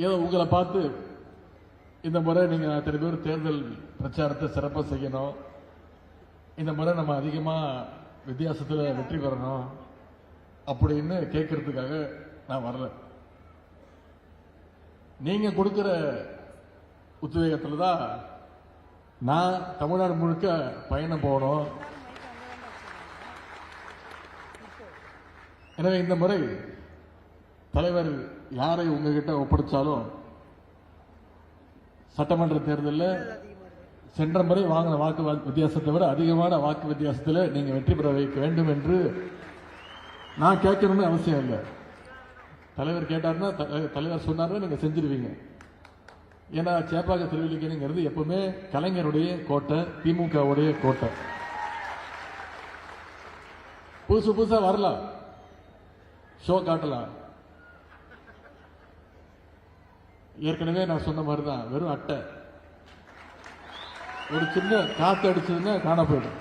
ஏதோ உங்களை பார்த்து இந்த முறை நீங்க அத்தனை பேர் தேர்தல் பிரச்சாரத்தை சிறப்பாக செய்யணும், இந்த முறை நம்ம அதிகமா வித்தியாசத்தில் வெற்றி பெறணும் அப்படின்னு கேட்கறதுக்காக நான் வரல. நீங்க கொடுக்கிற உத்வேகத்தில் தான் நான் தமிழ்நாடு முழுக்க பயணம் போகணும். எனவே இந்த முறை தலைவர் யாரை உங்ககிட்ட ஒப்படைச்சாலும் சட்டமன்ற தேர்தலில் சென்ற முறை வாங்கின வாக்கு வித்தியாசத்தை விட அதிகமான வாக்கு வித்தியாசத்தில் நீங்க வெற்றி பெற வைக்க வேண்டும் என்று நான் கேட்கணும்னு அவசியம் இல்லை. தலைவர் கேட்டார்னா தலைவர் சொன்னார்னா நீங்க செஞ்சிருவீங்க. ஏன்னா சேப்பாக்க திருவல்லிக்கேணிங்கிறது எப்பவுமே கலைஞருடைய கோட்டை, திமுகவுடைய கோட்டை. புதுசு புதுசா வரலாம், ஷோ காட்டலாம். ஏற்கனவே நான் சொன்ன மாதிரி தான், வெறும் அட்டை, ஒரு சின்ன காத்து அடிச்சதுன்னா காண போயிடும்.